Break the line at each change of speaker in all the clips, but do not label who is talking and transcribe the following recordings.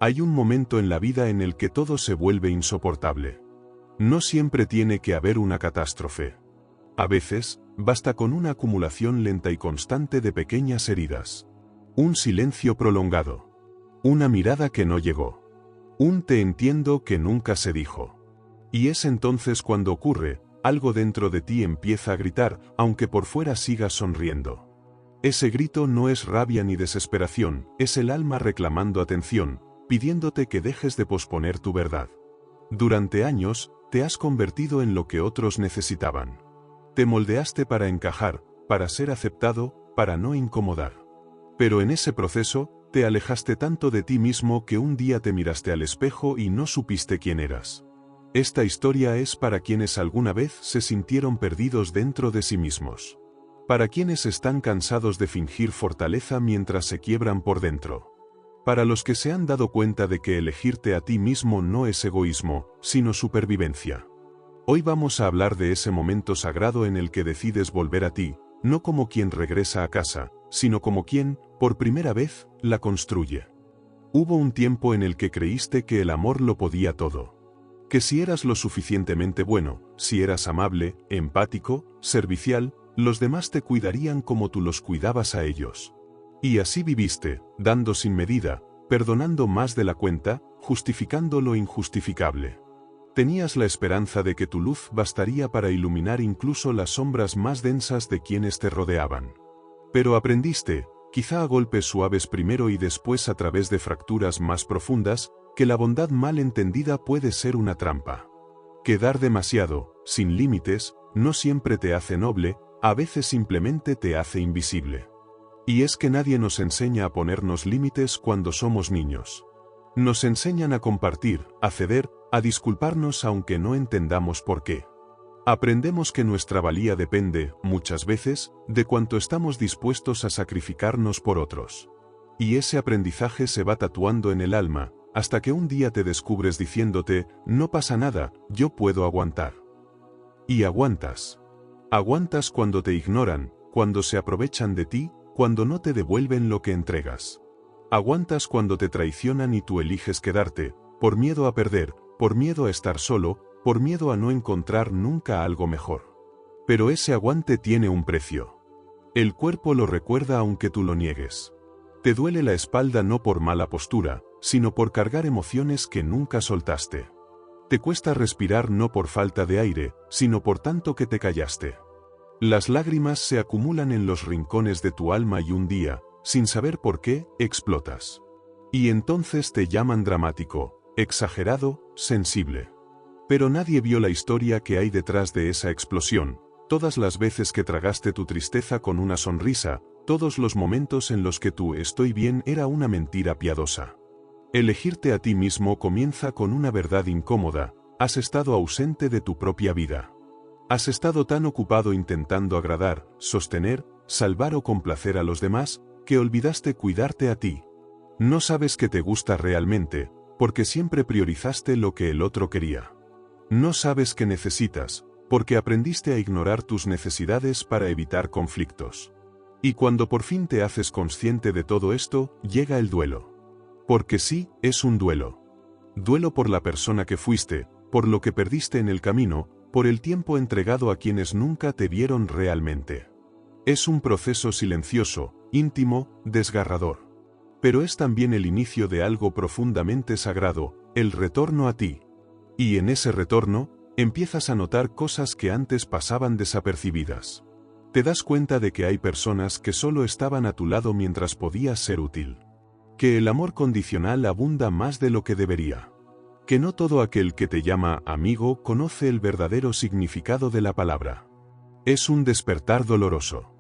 Hay un momento en la vida en el que todo se vuelve insoportable. No siempre tiene que haber una catástrofe. A veces, basta con una acumulación lenta y constante de pequeñas heridas. Un silencio prolongado. Una mirada que no llegó. Un te entiendo que nunca se dijo. Y es entonces cuando ocurre, algo dentro de ti empieza a gritar, aunque por fuera sigas sonriendo. Ese grito no es rabia ni desesperación, es el alma reclamando atención, pidiéndote que dejes de posponer tu verdad. Durante años, te has convertido en lo que otros necesitaban. Te moldeaste para encajar, para ser aceptado, para no incomodar. Pero en ese proceso, te alejaste tanto de ti mismo que un día te miraste al espejo y no supiste quién eras. Esta historia es para quienes alguna vez se sintieron perdidos dentro de sí mismos. Para quienes están cansados de fingir fortaleza mientras se quiebran por dentro. Para los que se han dado cuenta de que elegirte a ti mismo no es egoísmo, sino supervivencia. Hoy vamos a hablar de ese momento sagrado en el que decides volver a ti, no como quien regresa a casa, sino como quien, por primera vez, la construye. Hubo un tiempo en el que creíste que el amor lo podía todo. Que si eras lo suficientemente bueno, si eras amable, empático, servicial, los demás te cuidarían como tú los cuidabas a ellos. Y así viviste, dando sin medida, perdonando más de la cuenta, justificando lo injustificable. Tenías la esperanza de que tu luz bastaría para iluminar incluso las sombras más densas de quienes te rodeaban. Pero aprendiste, quizá a golpes suaves primero y después a través de fracturas más profundas, que la bondad mal entendida puede ser una trampa. Que dar demasiado, sin límites, no siempre te hace noble, a veces simplemente te hace invisible. Y es que nadie nos enseña a ponernos límites cuando somos niños. Nos enseñan a compartir, a ceder, a disculparnos aunque no entendamos por qué. Aprendemos que nuestra valía depende, muchas veces, de cuánto estamos dispuestos a sacrificarnos por otros. Y ese aprendizaje se va tatuando en el alma, hasta que un día te descubres diciéndote, no pasa nada, yo puedo aguantar. Y aguantas. Aguantas cuando te ignoran, cuando se aprovechan de ti, cuando no te devuelven lo que entregas. Aguantas cuando te traicionan y tú eliges quedarte, por miedo a perder, por miedo a estar solo, por miedo a no encontrar nunca algo mejor. Pero ese aguante tiene un precio. El cuerpo lo recuerda aunque tú lo niegues. Te duele la espalda no por mala postura, sino por cargar emociones que nunca soltaste. Te cuesta respirar no por falta de aire, sino por tanto que te callaste. Las lágrimas se acumulan en los rincones de tu alma y un día, sin saber por qué, explotas. Y entonces te llaman dramático, exagerado, sensible. Pero nadie vio la historia que hay detrás de esa explosión, todas las veces que tragaste tu tristeza con una sonrisa, todos los momentos en los que tu estoy bien era una mentira piadosa. Elegirte a ti mismo comienza con una verdad incómoda, has estado ausente de tu propia vida. Has estado tan ocupado intentando agradar, sostener, salvar o complacer a los demás, que olvidaste cuidarte a ti. No sabes que te gusta realmente, porque siempre priorizaste lo que el otro quería. No sabes que necesitas, porque aprendiste a ignorar tus necesidades para evitar conflictos. Y cuando por fin te haces consciente de todo esto, llega el duelo. Porque sí, es un duelo. Duelo por la persona que fuiste, por lo que perdiste en el camino, por el tiempo entregado a quienes nunca te vieron realmente. Es un proceso silencioso, íntimo, desgarrador. Pero es también el inicio de algo profundamente sagrado, el retorno a ti. Y en ese retorno, empiezas a notar cosas que antes pasaban desapercibidas. Te das cuenta de que hay personas que solo estaban a tu lado mientras podías ser útil. Que el amor condicional abunda más de lo que debería. Que no todo aquel que te llama amigo conoce el verdadero significado de la palabra. Es un despertar doloroso.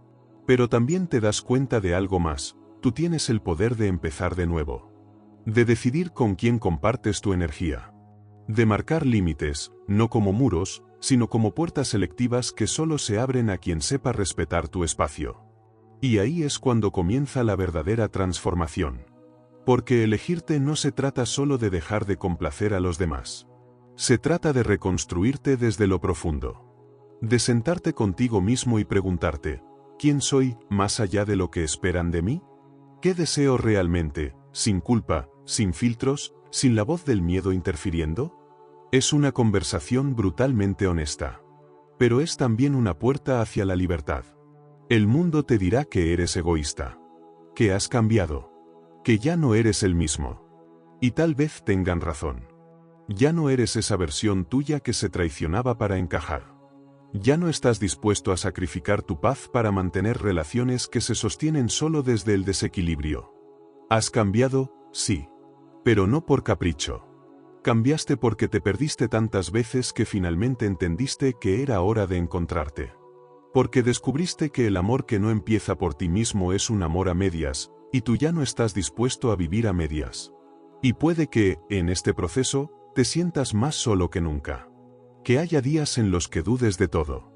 Pero también te das cuenta de algo más, tú tienes el poder de empezar de nuevo. De decidir con quién compartes tu energía. De marcar límites, no como muros, sino como puertas selectivas que solo se abren a quien sepa respetar tu espacio. Y ahí es cuando comienza la verdadera transformación. Porque elegirte no se trata solo de dejar de complacer a los demás. Se trata de reconstruirte desde lo profundo. De sentarte contigo mismo y preguntarte, ¿quién soy, más allá de lo que esperan de mí? ¿Qué deseo realmente, sin culpa, sin filtros, sin la voz del miedo interfiriendo? Es una conversación brutalmente honesta. Pero es también una puerta hacia la libertad. El mundo te dirá que eres egoísta, que has cambiado, que ya no eres el mismo. Y tal vez tengan razón. Ya no eres esa versión tuya que se traicionaba para encajar. Ya no estás dispuesto a sacrificar tu paz para mantener relaciones que se sostienen solo desde el desequilibrio. Has cambiado, sí. Pero no por capricho. Cambiaste porque te perdiste tantas veces que finalmente entendiste que era hora de encontrarte. Porque descubriste que el amor que no empieza por ti mismo es un amor a medias, y tú ya no estás dispuesto a vivir a medias. Y puede que, en este proceso, te sientas más solo que nunca. Que haya días en los que dudes de todo.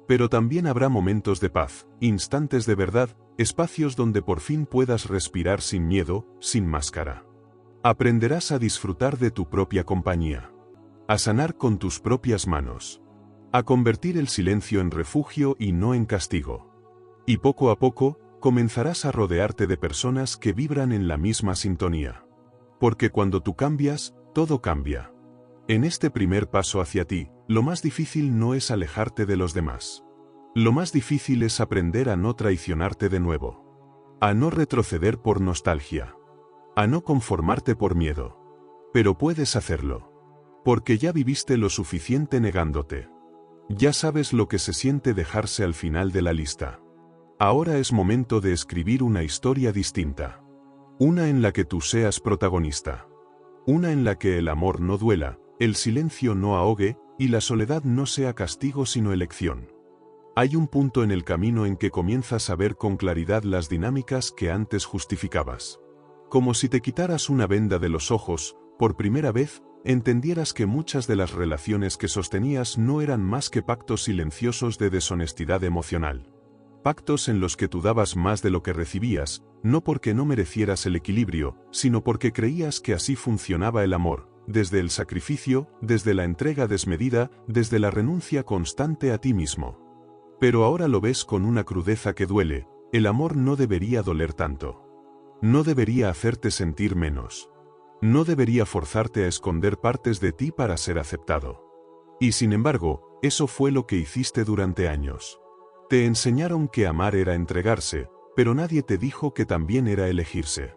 Pero también habrá momentos de paz, instantes de verdad, espacios donde por fin puedas respirar sin miedo, sin máscara. Aprenderás a disfrutar de tu propia compañía. A sanar con tus propias manos. A convertir el silencio en refugio y no en castigo. Y poco a poco, comenzarás a rodearte de personas que vibran en la misma sintonía. Porque cuando tú cambias, todo cambia. En este primer paso hacia ti, lo más difícil no es alejarte de los demás. Lo más difícil es aprender a no traicionarte de nuevo. A no retroceder por nostalgia. A no conformarte por miedo. Pero puedes hacerlo. Porque ya viviste lo suficiente negándote. Ya sabes lo que se siente dejarse al final de la lista. Ahora es momento de escribir una historia distinta. Una en la que tú seas protagonista. Una en la que el amor no duela, el silencio no ahogue, y la soledad no sea castigo sino elección. Hay un punto en el camino en que comienzas a ver con claridad las dinámicas que antes justificabas. Como si te quitaras una venda de los ojos, por primera vez, entendieras que muchas de las relaciones que sostenías no eran más que pactos silenciosos de deshonestidad emocional. Pactos en los que tú dabas más de lo que recibías, no porque no merecieras el equilibrio, sino porque creías que así funcionaba el amor, desde el sacrificio, desde la entrega desmedida, desde la renuncia constante a ti mismo. Pero ahora lo ves con una crudeza que duele, el amor no debería doler tanto. No debería hacerte sentir menos. No debería forzarte a esconder partes de ti para ser aceptado. Y sin embargo, eso fue lo que hiciste durante años. Te enseñaron que amar era entregarse, pero nadie te dijo que también era elegirse.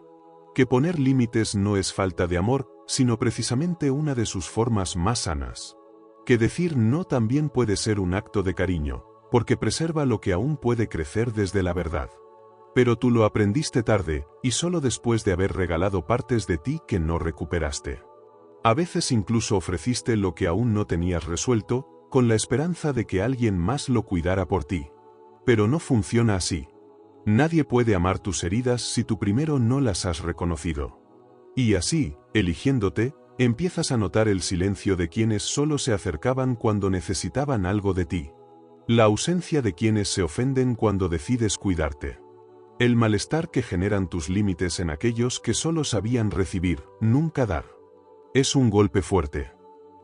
Que poner límites no es falta de amor, sino precisamente una de sus formas más sanas. Que decir no también puede ser un acto de cariño, porque preserva lo que aún puede crecer desde la verdad. Pero tú lo aprendiste tarde, y solo después de haber regalado partes de ti que no recuperaste. A veces incluso ofreciste lo que aún no tenías resuelto, con la esperanza de que alguien más lo cuidara por ti. Pero no funciona así. Nadie puede amar tus heridas si tú primero no las has reconocido. Y así, eligiéndote, empiezas a notar el silencio de quienes solo se acercaban cuando necesitaban algo de ti. La ausencia de quienes se ofenden cuando decides cuidarte. El malestar que generan tus límites en aquellos que solo sabían recibir, nunca dar. Es un golpe fuerte.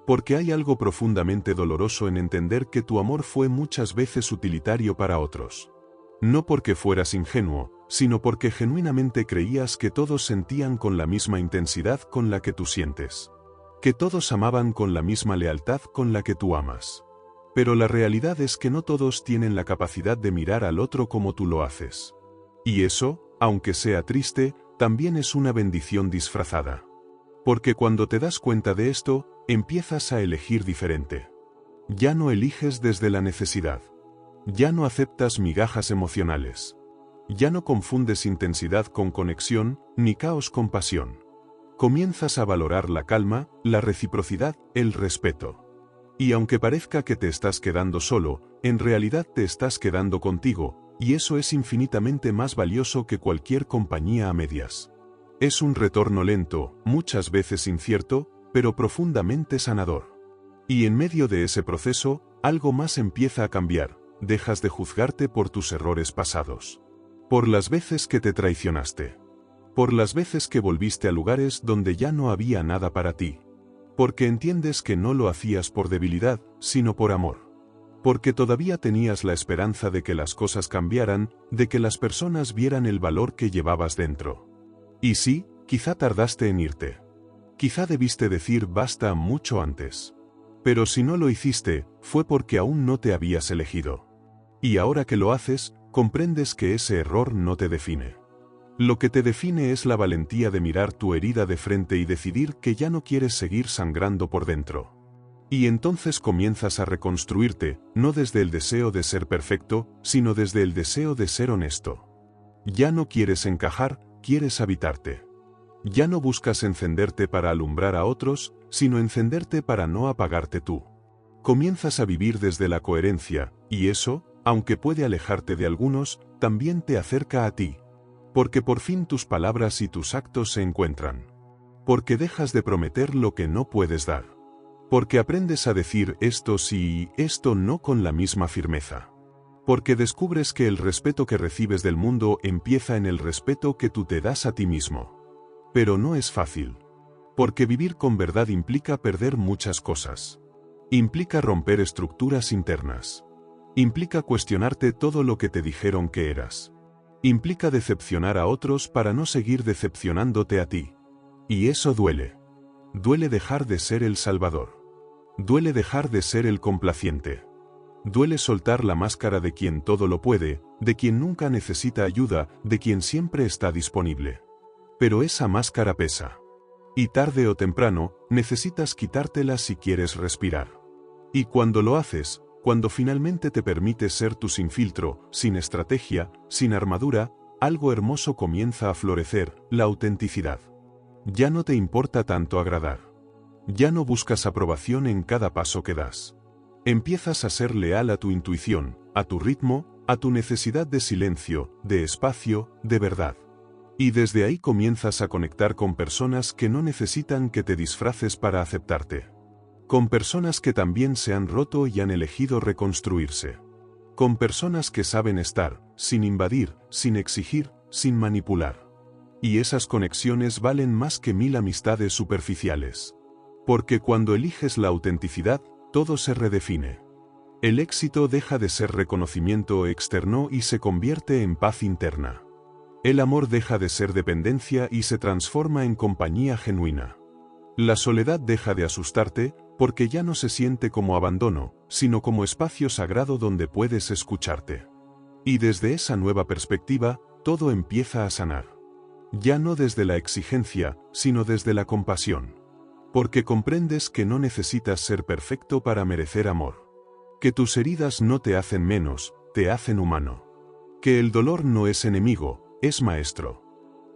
Porque hay algo profundamente doloroso en entender que tu amor fue muchas veces utilitario para otros. No porque fueras ingenuo, sino porque genuinamente creías que todos sentían con la misma intensidad con la que tú sientes. Que todos amaban con la misma lealtad con la que tú amas. Pero la realidad es que no todos tienen la capacidad de mirar al otro como tú lo haces. Y eso, aunque sea triste, también es una bendición disfrazada. Porque cuando te das cuenta de esto, empiezas a elegir diferente. Ya no eliges desde la necesidad. Ya no aceptas migajas emocionales. Ya no confundes intensidad con conexión, ni caos con pasión. Comienzas a valorar la calma, la reciprocidad, el respeto. Y aunque parezca que te estás quedando solo, en realidad te estás quedando contigo, y eso es infinitamente más valioso que cualquier compañía a medias. Es un retorno lento, muchas veces incierto, pero profundamente sanador. Y en medio de ese proceso, algo más empieza a cambiar, dejas de juzgarte por tus errores pasados. Por las veces que te traicionaste. Por las veces que volviste a lugares donde ya no había nada para ti. Porque entiendes que no lo hacías por debilidad, sino por amor. Porque todavía tenías la esperanza de que las cosas cambiaran, de que las personas vieran el valor que llevabas dentro. Y sí, Quizá tardaste en irte. Quizá debiste decir basta mucho antes. Pero si no lo hiciste, fue porque aún no te habías elegido. Y ahora que lo haces, comprendes que ese error no te define. Lo que te define es la valentía de mirar tu herida de frente y decidir que ya no quieres seguir sangrando por dentro. Y entonces comienzas a reconstruirte, no desde el deseo de ser perfecto, sino desde el deseo de ser honesto. Ya no quieres encajar, quieres habitarte. Ya no buscas encenderte para alumbrar a otros, sino encenderte para no apagarte tú. Comienzas a vivir desde la coherencia, y eso, aunque puede alejarte de algunos, también te acerca a ti. Porque por fin tus palabras y tus actos se encuentran. Porque dejas de prometer lo que no puedes dar. Porque aprendes a decir esto sí y esto no con la misma firmeza. Porque descubres que el respeto que recibes del mundo empieza en el respeto que tú te das a ti mismo. Pero no es fácil. Porque vivir con verdad implica perder muchas cosas. Implica romper estructuras internas. Implica cuestionarte todo lo que te dijeron que eras. Implica decepcionar a otros para no seguir decepcionándote a ti. Y eso duele. Duele dejar de ser el salvador. Duele dejar de ser el complaciente. Duele soltar la máscara de quien todo lo puede, de quien nunca necesita ayuda, de quien siempre está disponible. Pero esa máscara pesa. Y tarde o temprano, necesitas quitártela si quieres respirar. Y cuando lo haces, cuando finalmente te permites ser tú sin filtro, sin estrategia, sin armadura, algo hermoso comienza a florecer, la autenticidad. Ya no te importa tanto agradar. Ya no buscas aprobación en cada paso que das. Empiezas a ser leal a tu intuición, a tu ritmo, a tu necesidad de silencio, de espacio, de verdad. Y desde ahí comienzas a conectar con personas que no necesitan que te disfraces para aceptarte. Con personas que también se han roto y han elegido reconstruirse. Con personas que saben estar, sin invadir, sin exigir, sin manipular. Y esas conexiones valen más que 1000 amistades superficiales. Porque cuando eliges la autenticidad, todo se redefine. El éxito deja de ser reconocimiento externo y se convierte en paz interna. El amor deja de ser dependencia y se transforma en compañía genuina. La soledad deja de asustarte, porque ya no se siente como abandono, sino como espacio sagrado donde puedes escucharte. Y desde esa nueva perspectiva, todo empieza a sanar. Ya no desde la exigencia, sino desde la compasión. Porque comprendes que no necesitas ser perfecto para merecer amor. Que tus heridas no te hacen menos, te hacen humano. Que el dolor no es enemigo, es maestro.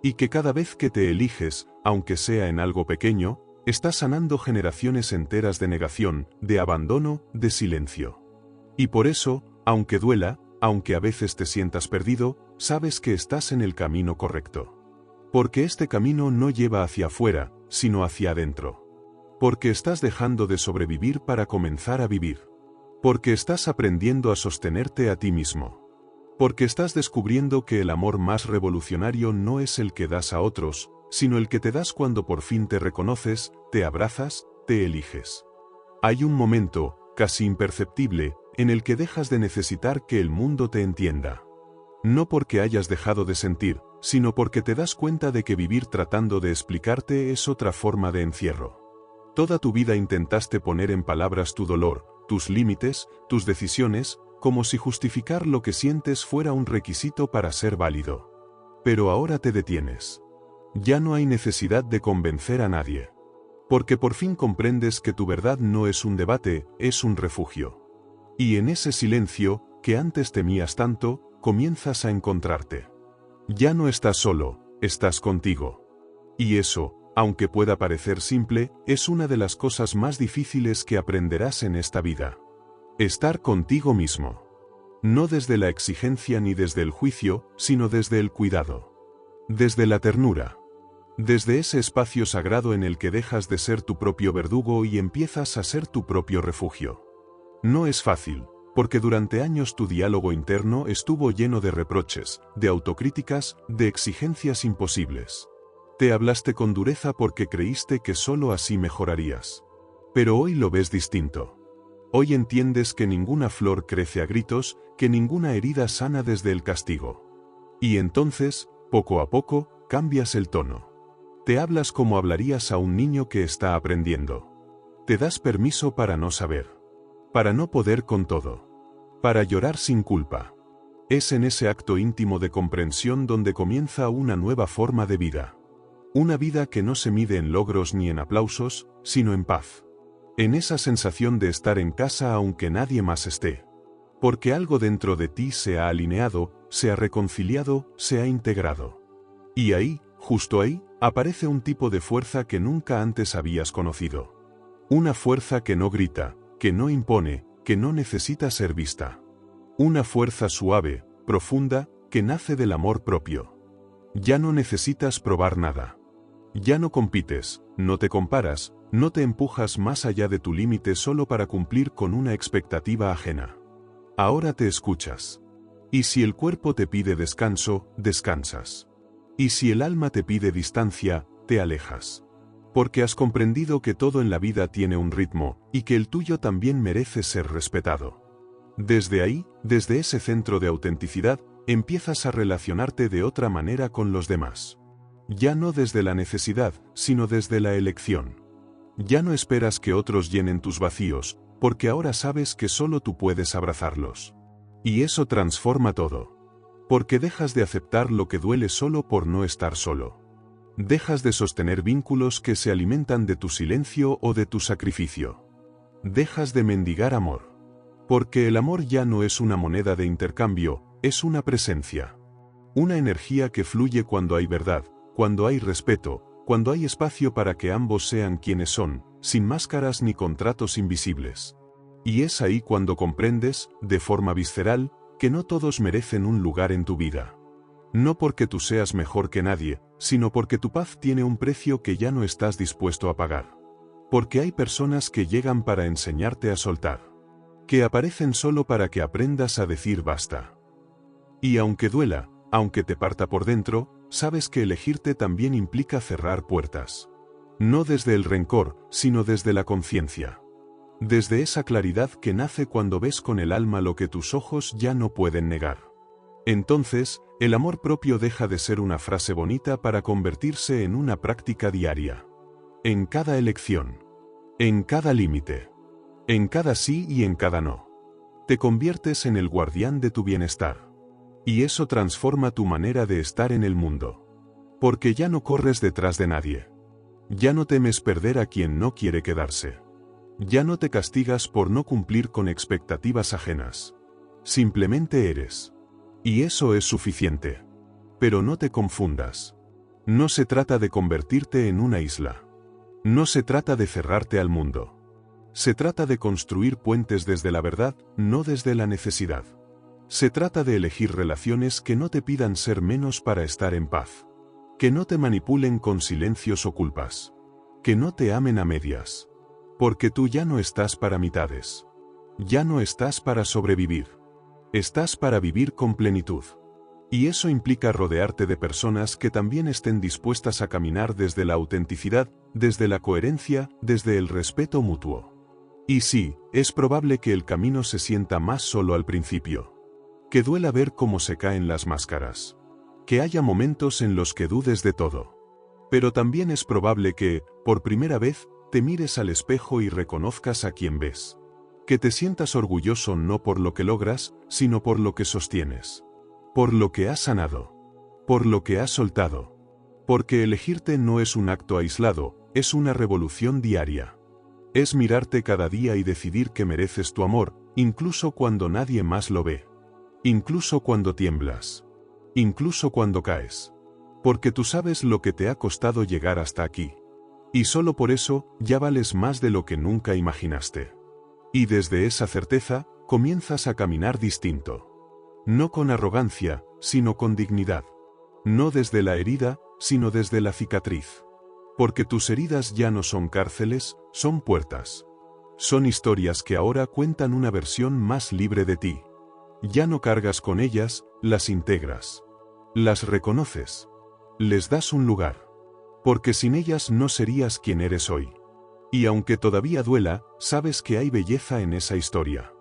Y que cada vez que te eliges, aunque sea en algo pequeño, estás sanando generaciones enteras de negación, de abandono, de silencio. Y por eso, aunque duela, aunque a veces te sientas perdido, sabes que estás en el camino correcto. Porque este camino no lleva hacia afuera, sino hacia adentro. Porque estás dejando de sobrevivir para comenzar a vivir. Porque estás aprendiendo a sostenerte a ti mismo. Porque estás descubriendo que el amor más revolucionario no es el que das a otros, sino el que te das cuando por fin te reconoces, te abrazas, te eliges. Hay un momento, casi imperceptible, en el que dejas de necesitar que el mundo te entienda. No porque hayas dejado de sentir, sino porque te das cuenta de que vivir tratando de explicarte es otra forma de encierro. Toda tu vida intentaste poner en palabras tu dolor, tus límites, tus decisiones, como si justificar lo que sientes fuera un requisito para ser válido. Pero ahora te detienes. Ya no hay necesidad de convencer a nadie. Porque por fin comprendes que tu verdad no es un debate, es un refugio. Y en ese silencio, que antes temías tanto, comienzas a encontrarte. Ya no estás solo, estás contigo. Y eso, aunque pueda parecer simple, es una de las cosas más difíciles que aprenderás en esta vida. Estar contigo mismo. No desde la exigencia ni desde el juicio, sino desde el cuidado. Desde la ternura. Desde ese espacio sagrado en el que dejas de ser tu propio verdugo y empiezas a ser tu propio refugio. No es fácil, porque durante años tu diálogo interno estuvo lleno de reproches, de autocríticas, de exigencias imposibles. Te hablaste con dureza porque creíste que solo así mejorarías. Pero hoy lo ves distinto. Hoy entiendes que ninguna flor crece a gritos, que ninguna herida sana desde el castigo. Y entonces, poco a poco, cambias el tono. Te hablas como hablarías a un niño que está aprendiendo. Te das permiso para no saber. Para no poder con todo. Para llorar sin culpa. Es en ese acto íntimo de comprensión donde comienza una nueva forma de vida. Una vida que no se mide en logros ni en aplausos, sino en paz. En esa sensación de estar en casa aunque nadie más esté. Porque algo dentro de ti se ha alineado, se ha reconciliado, se ha integrado. Y ahí, justo ahí, aparece un tipo de fuerza que nunca antes habías conocido. Una fuerza que no grita, que no impone, que no necesita ser vista. Una fuerza suave, profunda, que nace del amor propio. Ya no necesitas probar nada. Ya no compites, no te comparas, no te empujas más allá de tu límite solo para cumplir con una expectativa ajena. Ahora te escuchas. Y si el cuerpo te pide descanso, descansas. Y si el alma te pide distancia, te alejas. Porque has comprendido que todo en la vida tiene un ritmo, y que el tuyo también merece ser respetado. Desde ahí, desde ese centro de autenticidad, empiezas a relacionarte de otra manera con los demás. Ya no desde la necesidad, sino desde la elección. Ya no esperas que otros llenen tus vacíos, porque ahora sabes que solo tú puedes abrazarlos. Y eso transforma todo. Porque dejas de aceptar lo que duele solo por no estar solo. Dejas de sostener vínculos que se alimentan de tu silencio o de tu sacrificio. Dejas de mendigar amor. Porque el amor ya no es una moneda de intercambio, es una presencia. Una energía que fluye cuando hay verdad, cuando hay respeto, cuando hay espacio para que ambos sean quienes son, sin máscaras ni contratos invisibles. Y es ahí cuando comprendes, de forma visceral, que no todos merecen un lugar en tu vida. No porque tú seas mejor que nadie, sino porque tu paz tiene un precio que ya no estás dispuesto a pagar. Porque hay personas que llegan para enseñarte a soltar. Que aparecen solo para que aprendas a decir basta. Y aunque duela, aunque te parta por dentro, sabes que elegirte también implica cerrar puertas. No desde el rencor, sino desde la conciencia. Desde esa claridad que nace cuando ves con el alma lo que tus ojos ya no pueden negar. Entonces, el amor propio deja de ser una frase bonita para convertirse en una práctica diaria. En cada elección. En cada límite. En cada sí y en cada no. Te conviertes en el guardián de tu bienestar. Y eso transforma tu manera de estar en el mundo. Porque ya no corres detrás de nadie. Ya no temes perder a quien no quiere quedarse. Ya no te castigas por no cumplir con expectativas ajenas. Simplemente eres. Y eso es suficiente. Pero no te confundas. No se trata de convertirte en una isla. No se trata de cerrarte al mundo. Se trata de construir puentes desde la verdad, no desde la necesidad. Se trata de elegir relaciones que no te pidan ser menos para estar en paz. Que no te manipulen con silencios o culpas. Que no te amen a medias. Porque tú ya no estás para mitades. Ya no estás para sobrevivir. Estás para vivir con plenitud. Y eso implica rodearte de personas que también estén dispuestas a caminar desde la autenticidad, desde la coherencia, desde el respeto mutuo. Y sí, es probable que el camino se sienta más solo al principio. Que duela ver cómo se caen las máscaras. Que haya momentos en los que dudes de todo. Pero también es probable que, por primera vez, te mires al espejo y reconozcas a quien ves. Que te sientas orgulloso no por lo que logras, sino por lo que sostienes. Por lo que has sanado. Por lo que has soltado. Porque elegirte no es un acto aislado, es una revolución diaria. Es mirarte cada día y decidir que mereces tu amor, incluso cuando nadie más lo ve. Incluso cuando tiemblas. Incluso cuando caes. Porque tú sabes lo que te ha costado llegar hasta aquí. Y solo por eso, ya vales más de lo que nunca imaginaste. Y desde esa certeza, comienzas a caminar distinto. No con arrogancia, sino con dignidad. No desde la herida, sino desde la cicatriz. Porque tus heridas ya no son cárceles, son puertas. Son historias que ahora cuentan una versión más libre de ti. Ya no cargas con ellas, las integras. Las reconoces. Les das un lugar. Porque sin ellas no serías quien eres hoy. Y aunque todavía duela, sabes que hay belleza en esa historia.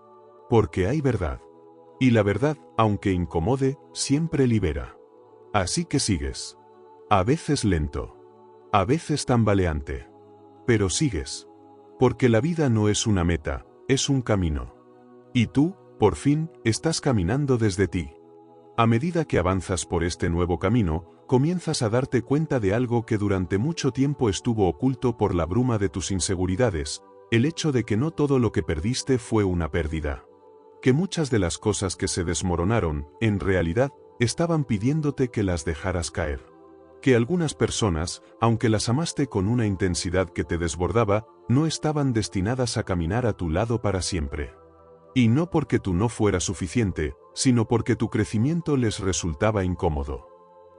Porque hay verdad. Y la verdad, aunque incomode, siempre libera. Así que sigues. A veces lento. A veces tambaleante. Pero sigues. Porque la vida no es una meta, es un camino. Y tú, por fin, estás caminando desde ti. A medida que avanzas por este nuevo camino, comienzas a darte cuenta de algo que durante mucho tiempo estuvo oculto por la bruma de tus inseguridades, el hecho de que no todo lo que perdiste fue una pérdida. Que muchas de las cosas que se desmoronaron, en realidad, estaban pidiéndote que las dejaras caer. Que algunas personas, aunque las amaste con una intensidad que te desbordaba, no estaban destinadas a caminar a tu lado para siempre. Y no porque tú no fueras suficiente, sino porque tu crecimiento les resultaba incómodo.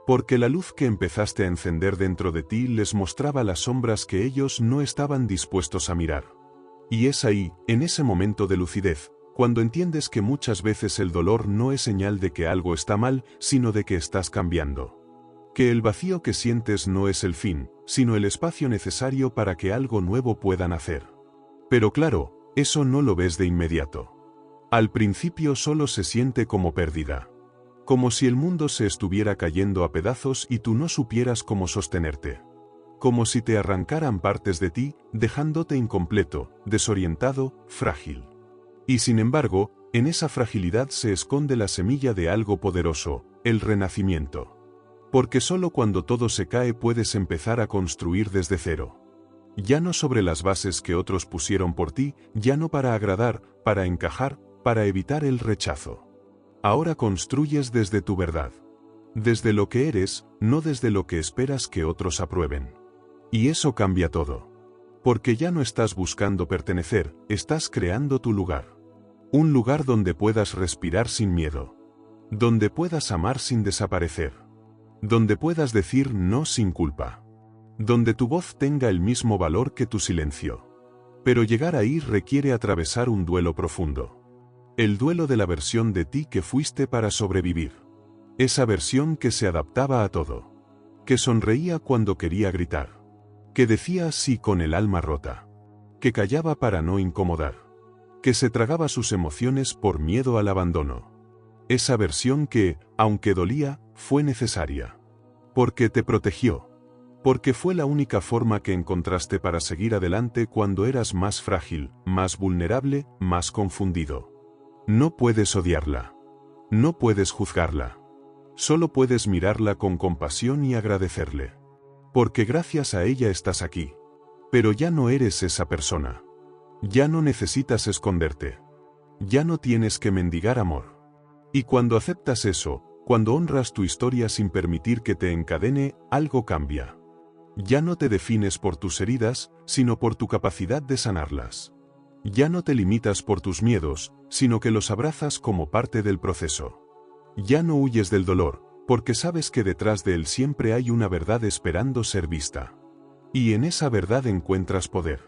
Porque la luz que empezaste a encender dentro de ti les mostraba las sombras que ellos no estaban dispuestos a mirar. Y es ahí, en ese momento de lucidez, cuando entiendes que muchas veces el dolor no es señal de que algo está mal, sino de que estás cambiando. Que el vacío que sientes no es el fin, sino el espacio necesario para que algo nuevo pueda nacer. Pero claro, eso no lo ves de inmediato. Al principio solo se siente como pérdida. Como si el mundo se estuviera cayendo a pedazos y tú no supieras cómo sostenerte. Como si te arrancaran partes de ti, dejándote incompleto, desorientado, frágil. Y sin embargo, en esa fragilidad se esconde la semilla de algo poderoso, el renacimiento. Porque solo cuando todo se cae puedes empezar a construir desde cero. Ya no sobre las bases que otros pusieron por ti, ya no para agradar, para encajar, para evitar el rechazo. Ahora construyes desde tu verdad. Desde lo que eres, no desde lo que esperas que otros aprueben. Y eso cambia todo. Porque ya no estás buscando pertenecer, estás creando tu lugar. Un lugar donde puedas respirar sin miedo. Donde puedas amar sin desaparecer. Donde puedas decir no sin culpa. Donde tu voz tenga el mismo valor que tu silencio. Pero llegar ahí requiere atravesar un duelo profundo. El duelo de la versión de ti que fuiste para sobrevivir. Esa versión que se adaptaba a todo. Que sonreía cuando quería gritar. Que decía sí con el alma rota. Que callaba para no incomodar. Que se tragaba sus emociones por miedo al abandono. Esa versión que, aunque dolía, fue necesaria. Porque te protegió. Porque fue la única forma que encontraste para seguir adelante cuando eras más frágil, más vulnerable, más confundido. No puedes odiarla. No puedes juzgarla. Solo puedes mirarla con compasión y agradecerle. Porque gracias a ella estás aquí. Pero ya no eres esa persona. Ya no necesitas esconderte. Ya no tienes que mendigar amor. Y cuando aceptas eso, cuando honras tu historia sin permitir que te encadene, algo cambia. Ya no te defines por tus heridas, sino por tu capacidad de sanarlas. Ya no te limitas por tus miedos, sino que los abrazas como parte del proceso. Ya no huyes del dolor, porque sabes que detrás de él siempre hay una verdad esperando ser vista. Y en esa verdad encuentras poder.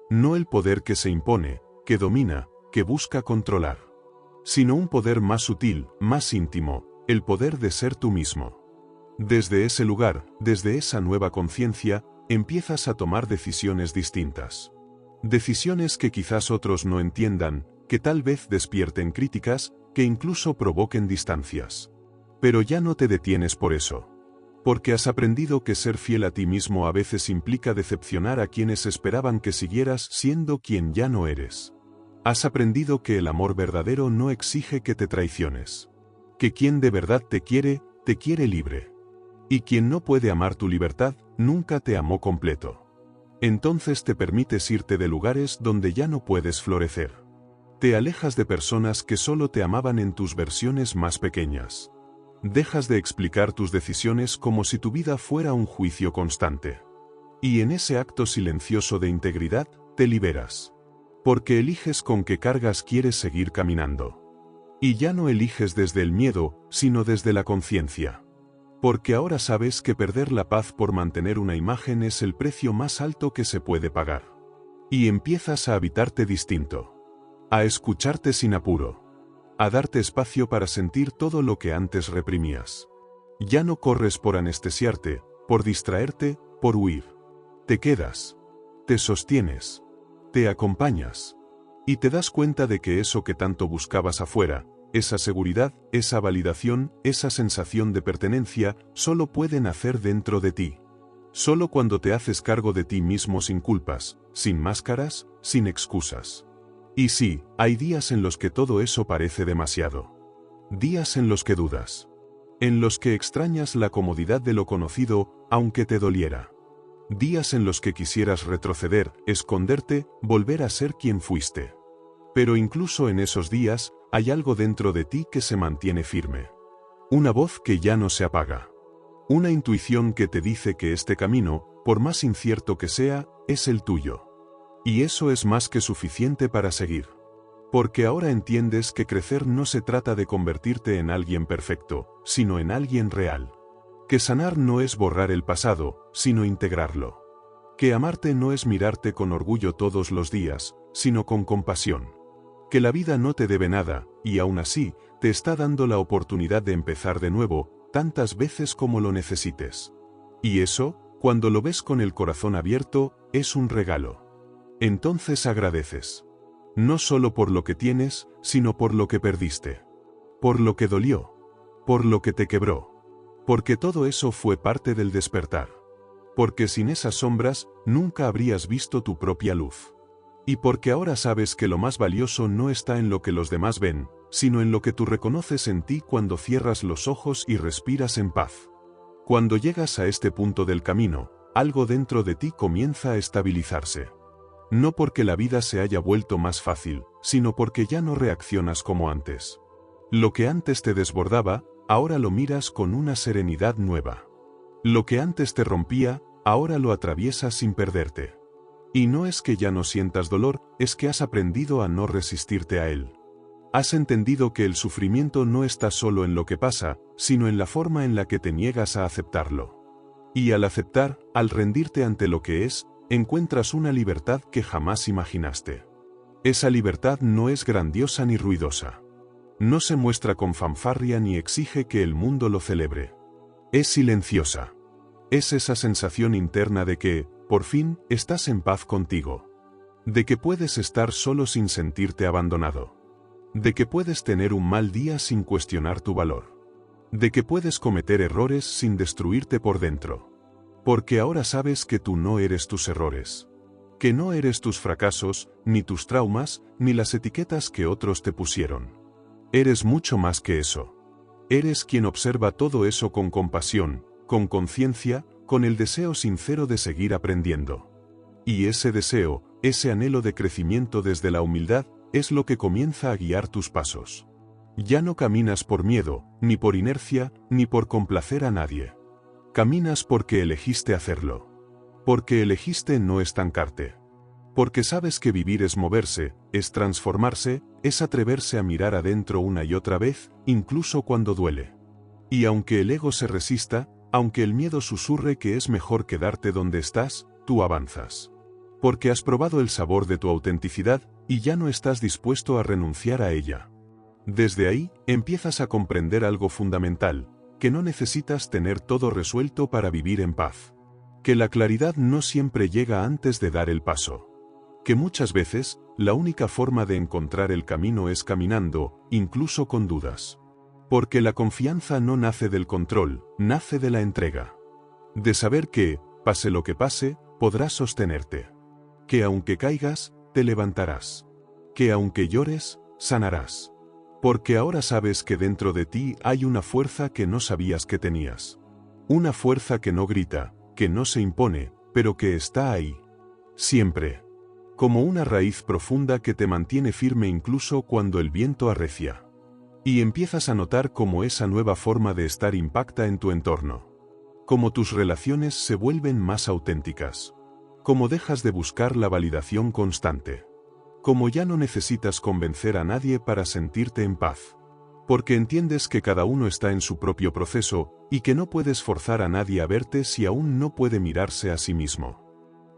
No el poder que se impone, que domina, que busca controlar. Sino un poder más sutil, más íntimo, el poder de ser tú mismo. Desde ese lugar, desde esa nueva conciencia, empiezas a tomar decisiones distintas. Decisiones que quizás otros no entiendan, que tal vez despierten críticas, que incluso provoquen distancias. Pero ya no te detienes por eso. Porque has aprendido que ser fiel a ti mismo a veces implica decepcionar a quienes esperaban que siguieras siendo quien ya no eres. Has aprendido que el amor verdadero no exige que te traiciones. Que quien de verdad te quiere libre. Y quien no puede amar tu libertad, nunca te amó completo. Entonces te permites irte de lugares donde ya no puedes florecer. Te alejas de personas que solo te amaban en tus versiones más pequeñas. Dejas de explicar tus decisiones como si tu vida fuera un juicio constante. Y en ese acto silencioso de integridad, te liberas. Porque eliges con qué cargas quieres seguir caminando. Y ya no eliges desde el miedo, sino desde la conciencia. Porque ahora sabes que perder la paz por mantener una imagen es el precio más alto que se puede pagar. Y empiezas a habitarte distinto. A escucharte sin apuro. A darte espacio para sentir todo lo que antes reprimías. Ya no corres por anestesiarte, por distraerte, por huir. Te quedas. Te sostienes. Te acompañas. Y te das cuenta de que eso que tanto buscabas afuera, esa seguridad, esa validación, esa sensación de pertenencia, solo puede nacer dentro de ti. Solo cuando te haces cargo de ti mismo sin culpas, sin máscaras, sin excusas. Y sí, hay días en los que todo eso parece demasiado. Días en los que dudas. En los que extrañas la comodidad de lo conocido, aunque te doliera. Días en los que quisieras retroceder, esconderte, volver a ser quien fuiste. Pero incluso en esos días, hay algo dentro de ti que se mantiene firme. Una voz que ya no se apaga. Una intuición que te dice que este camino, por más incierto que sea, es el tuyo. Y eso es más que suficiente para seguir. Porque ahora entiendes que crecer no se trata de convertirte en alguien perfecto, sino en alguien real. Que sanar no es borrar el pasado, sino integrarlo. Que amarte no es mirarte con orgullo todos los días, sino con compasión. Que la vida no te debe nada, y aún así, te está dando la oportunidad de empezar de nuevo, tantas veces como lo necesites. Y eso, cuando lo ves con el corazón abierto, es un regalo. Entonces agradeces. No solo por lo que tienes, sino por lo que perdiste. Por lo que dolió. Por lo que te quebró. Porque todo eso fue parte del despertar. Porque sin esas sombras, nunca habrías visto tu propia luz. Y porque ahora sabes que lo más valioso no está en lo que los demás ven, sino en lo que tú reconoces en ti cuando cierras los ojos y respiras en paz. Cuando llegas a este punto del camino, algo dentro de ti comienza a estabilizarse. No porque la vida se haya vuelto más fácil, sino porque ya no reaccionas como antes. Lo que antes te desbordaba, ahora lo miras con una serenidad nueva. Lo que antes te rompía, ahora lo atraviesas sin perderte. Y no es que ya no sientas dolor, es que has aprendido a no resistirte a él. Has entendido que el sufrimiento no está solo en lo que pasa, sino en la forma en la que te niegas a aceptarlo. Y al aceptar, al rendirte ante lo que es, encuentras una libertad que jamás imaginaste. Esa libertad no es grandiosa ni ruidosa. No se muestra con fanfarria ni exige que el mundo lo celebre. Es silenciosa. Es esa sensación interna de que, por fin, estás en paz contigo. De que puedes estar solo sin sentirte abandonado. De que puedes tener un mal día sin cuestionar tu valor. De que puedes cometer errores sin destruirte por dentro. Porque ahora sabes que tú no eres tus errores. Que no eres tus fracasos, ni tus traumas, ni las etiquetas que otros te pusieron. Eres mucho más que eso. Eres quien observa todo eso con compasión, con conciencia, con el deseo sincero de seguir aprendiendo. Y ese deseo, ese anhelo de crecimiento desde la humildad, es lo que comienza a guiar tus pasos. Ya no caminas por miedo, ni por inercia, ni por complacer a nadie. Caminas porque elegiste hacerlo. Porque elegiste no estancarte. Porque sabes que vivir es moverse, es transformarse, es atreverse a mirar adentro una y otra vez, incluso cuando duele. Y aunque el ego se resista, aunque el miedo susurre que es mejor quedarte donde estás, tú avanzas. Porque has probado el sabor de tu autenticidad, y ya no estás dispuesto a renunciar a ella. Desde ahí, empiezas a comprender algo fundamental, que no necesitas tener todo resuelto para vivir en paz. Que la claridad no siempre llega antes de dar el paso. Que muchas veces, la única forma de encontrar el camino es caminando, incluso con dudas. Porque la confianza no nace del control, nace de la entrega. De saber que, pase lo que pase, podrás sostenerte. Que aunque caigas, te levantarás. Que aunque llores, sanarás. Porque ahora sabes que dentro de ti hay una fuerza que no sabías que tenías. Una fuerza que no grita, que no se impone, pero que está ahí. Siempre. Como una raíz profunda que te mantiene firme incluso cuando el viento arrecia. Y empiezas a notar cómo esa nueva forma de estar impacta en tu entorno. Cómo tus relaciones se vuelven más auténticas. Cómo dejas de buscar la validación constante. Cómo ya no necesitas convencer a nadie para sentirte en paz. Porque entiendes que cada uno está en su propio proceso, y que no puedes forzar a nadie a verte si aún no puede mirarse a sí mismo.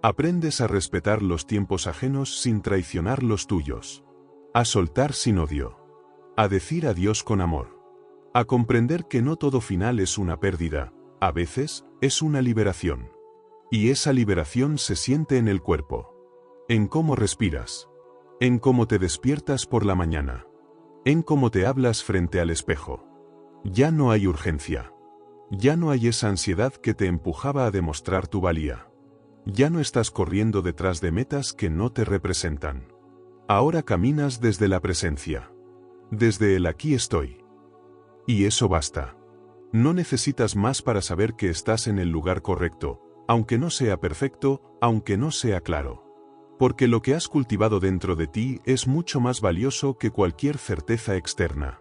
Aprendes a respetar los tiempos ajenos sin traicionar los tuyos. A soltar sin odio. A decir adiós con amor. A comprender que no todo final es una pérdida, a veces, es una liberación. Y esa liberación se siente en el cuerpo. En cómo respiras. En cómo te despiertas por la mañana. En cómo te hablas frente al espejo. Ya no hay urgencia. Ya no hay esa ansiedad que te empujaba a demostrar tu valía. Ya no estás corriendo detrás de metas que no te representan. Ahora caminas desde la presencia. Desde el aquí estoy. Y eso basta. No necesitas más para saber que estás en el lugar correcto, aunque no sea perfecto, aunque no sea claro. Porque lo que has cultivado dentro de ti es mucho más valioso que cualquier certeza externa.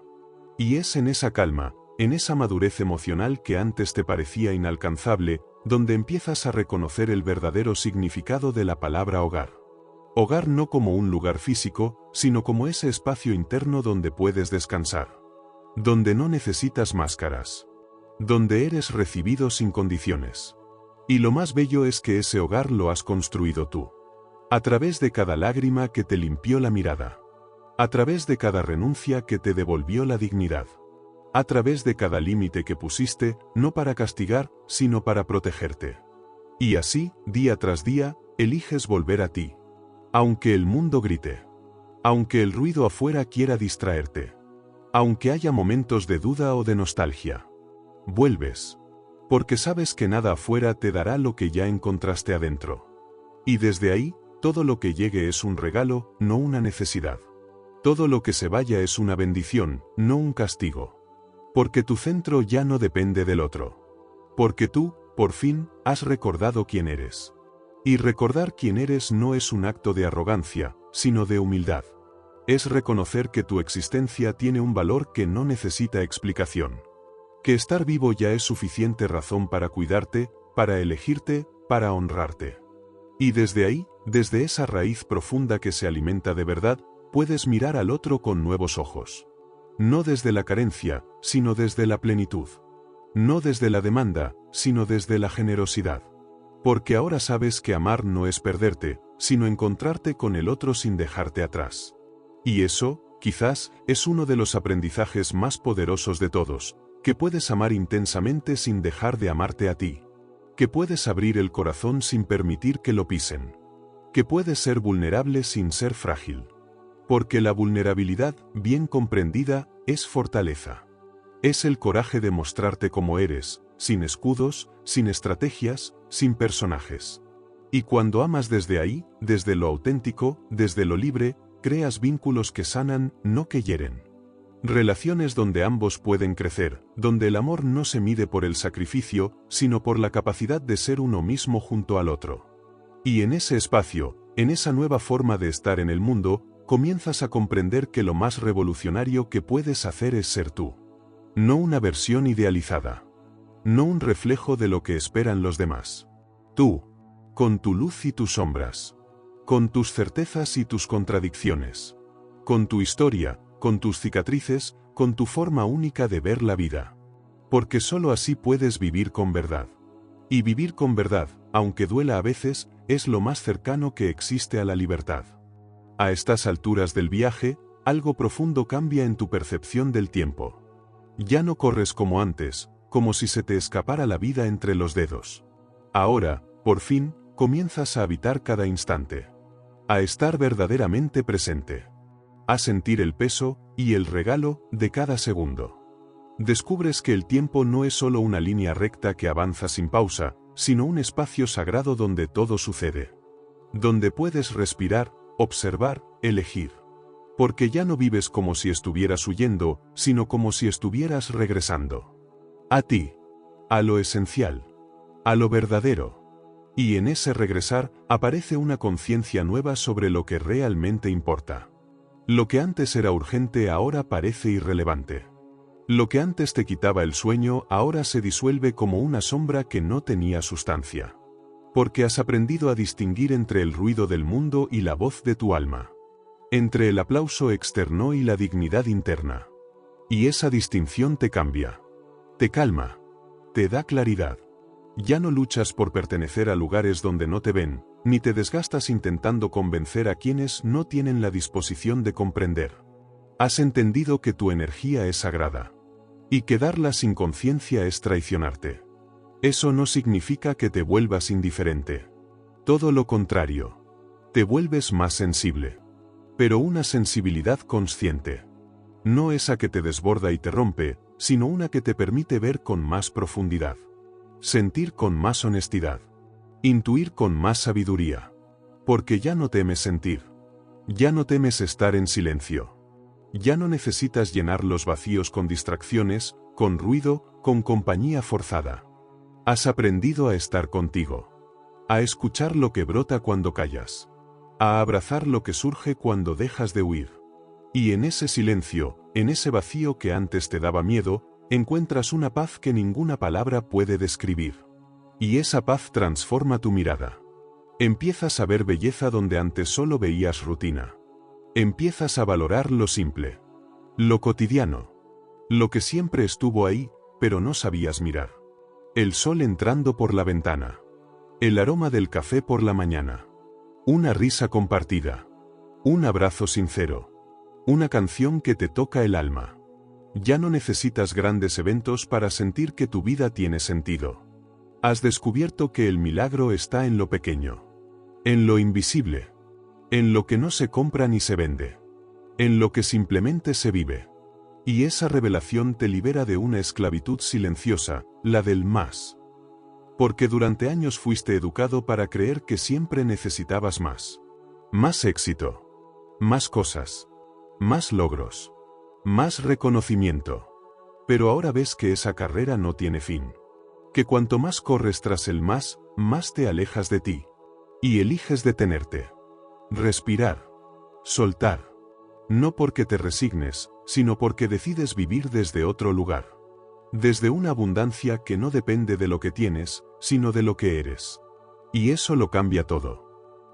Y es en esa calma, en esa madurez emocional que antes te parecía inalcanzable, donde empiezas a reconocer el verdadero significado de la palabra hogar. Hogar no como un lugar físico, sino como ese espacio interno donde puedes descansar. Donde no necesitas máscaras. Donde eres recibido sin condiciones. Y lo más bello es que ese hogar lo has construido tú. A través de cada lágrima que te limpió la mirada. A través de cada renuncia que te devolvió la dignidad. A través de cada límite que pusiste, no para castigar, sino para protegerte. Y así, día tras día, eliges volver a ti. Aunque el mundo grite. Aunque el ruido afuera quiera distraerte. Aunque haya momentos de duda o de nostalgia. Vuelves. Porque sabes que nada afuera te dará lo que ya encontraste adentro. Y desde ahí, todo lo que llegue es un regalo, no una necesidad. Todo lo que se vaya es una bendición, no un castigo. Porque tu centro ya no depende del otro. Porque tú, por fin, has recordado quién eres. Y recordar quién eres no es un acto de arrogancia, sino de humildad. Es reconocer que tu existencia tiene un valor que no necesita explicación. Que estar vivo ya es suficiente razón para cuidarte, para elegirte, para honrarte. Y desde ahí, desde esa raíz profunda que se alimenta de verdad, puedes mirar al otro con nuevos ojos. No desde la carencia, sino desde la plenitud. No desde la demanda, sino desde la generosidad. Porque ahora sabes que amar no es perderte, sino encontrarte con el otro sin dejarte atrás. Y eso, quizás, es uno de los aprendizajes más poderosos de todos, que puedes amar intensamente sin dejar de amarte a ti. Que puedes abrir el corazón sin permitir que lo pisen. Que puedes ser vulnerable sin ser frágil. Porque la vulnerabilidad, bien comprendida, es fortaleza. Es el coraje de mostrarte como eres, sin escudos, sin estrategias, sin personajes. Y cuando amas desde ahí, desde lo auténtico, desde lo libre, creas vínculos que sanan, no que hieren. Relaciones donde ambos pueden crecer, donde el amor no se mide por el sacrificio, sino por la capacidad de ser uno mismo junto al otro. Y en ese espacio, en esa nueva forma de estar en el mundo, comienzas a comprender que lo más revolucionario que puedes hacer es ser tú. No una versión idealizada. No un reflejo de lo que esperan los demás. Tú, con tu luz y tus sombras. Con tus certezas y tus contradicciones. Con tu historia, con tus cicatrices, con tu forma única de ver la vida. Porque solo así puedes vivir con verdad. Y vivir con verdad, aunque duela a veces, es lo más cercano que existe a la libertad. A estas alturas del viaje, algo profundo cambia en tu percepción del tiempo. Ya no corres como antes, como si se te escapara la vida entre los dedos. Ahora, por fin, comienzas a habitar cada instante. A estar verdaderamente presente. A sentir el peso, y el regalo, de cada segundo. Descubres que el tiempo no es solo una línea recta que avanza sin pausa, sino un espacio sagrado donde todo sucede. Donde puedes respirar, observar, elegir. Porque ya no vives como si estuvieras huyendo, sino como si estuvieras regresando. A ti. A lo esencial. A lo verdadero. Y en ese regresar, aparece una conciencia nueva sobre lo que realmente importa. Lo que antes era urgente ahora parece irrelevante. Lo que antes te quitaba el sueño ahora se disuelve como una sombra que no tenía sustancia. Porque has aprendido a distinguir entre el ruido del mundo y la voz de tu alma. Entre el aplauso externo y la dignidad interna. Y esa distinción te cambia. Te calma. Te da claridad. Ya no luchas por pertenecer a lugares donde no te ven, ni te desgastas intentando convencer a quienes no tienen la disposición de comprender. Has entendido que tu energía es sagrada. Y que darla sin conciencia es traicionarte. Eso no significa que te vuelvas indiferente. Todo lo contrario. Te vuelves más sensible. Pero una sensibilidad consciente. No esa que te desborda y te rompe, sino una que te permite ver con más profundidad, sentir con más honestidad, intuir con más sabiduría. Porque ya no temes sentir. Ya no temes estar en silencio. Ya no necesitas llenar los vacíos con distracciones, con ruido, con compañía forzada. Has aprendido a estar contigo. A escuchar lo que brota cuando callas. A abrazar lo que surge cuando dejas de huir. Y en ese silencio, en ese vacío que antes te daba miedo, encuentras una paz que ninguna palabra puede describir. Y esa paz transforma tu mirada. Empiezas a ver belleza donde antes solo veías rutina. Empiezas a valorar lo simple. Lo cotidiano. Lo que siempre estuvo ahí, pero no sabías mirar. El sol entrando por la ventana. El aroma del café por la mañana. Una risa compartida. Un abrazo sincero. Una canción que te toca el alma. Ya no necesitas grandes eventos para sentir que tu vida tiene sentido. Has descubierto que el milagro está en lo pequeño. En lo invisible. En lo que no se compra ni se vende. En lo que simplemente se vive. Y esa revelación te libera de una esclavitud silenciosa, la del más. Porque durante años fuiste educado para creer que siempre necesitabas más. Más éxito. Más cosas. Más logros. Más reconocimiento. Pero ahora ves que esa carrera no tiene fin. Que cuanto más corres tras el más te alejas de ti. Y eliges detenerte. Respirar. Soltar. No porque te resignes, sino porque decides vivir desde otro lugar. Desde una abundancia que no depende de lo que tienes, sino de lo que eres. Y eso lo cambia todo.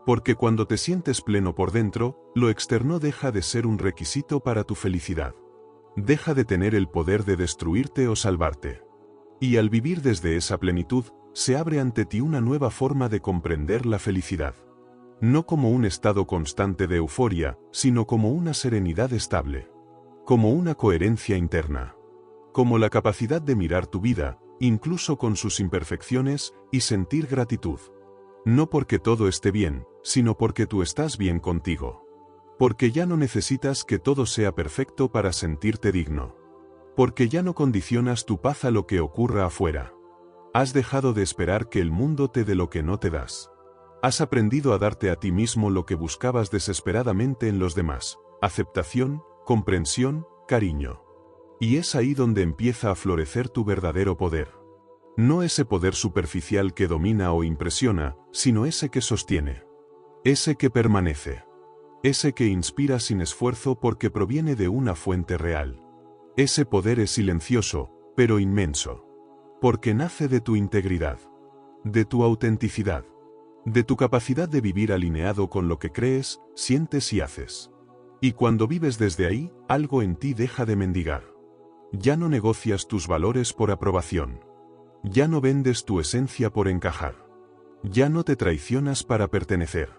Porque cuando te sientes pleno por dentro, lo externo deja de ser un requisito para tu felicidad. Deja de tener el poder de destruirte o salvarte. Y al vivir desde esa plenitud, se abre ante ti una nueva forma de comprender la felicidad. No como un estado constante de euforia, sino como una serenidad estable. Como una coherencia interna. Como la capacidad de mirar tu vida, incluso con sus imperfecciones, y sentir gratitud. No porque todo esté bien, sino porque tú estás bien contigo. Porque ya no necesitas que todo sea perfecto para sentirte digno. Porque ya no condicionas tu paz a lo que ocurra afuera. Has dejado de esperar que el mundo te dé lo que no te das. Has aprendido a darte a ti mismo lo que buscabas desesperadamente en los demás: aceptación, comprensión, cariño. Y es ahí donde empieza a florecer tu verdadero poder. No ese poder superficial que domina o impresiona, sino ese que sostiene. Ese que permanece. Ese que inspira sin esfuerzo porque proviene de una fuente real. Ese poder es silencioso, pero inmenso. Porque nace de tu integridad. De tu autenticidad. De tu capacidad de vivir alineado con lo que crees, sientes y haces. Y cuando vives desde ahí, algo en ti deja de mendigar. Ya no negocias tus valores por aprobación. Ya no vendes tu esencia por encajar. Ya no te traicionas para pertenecer.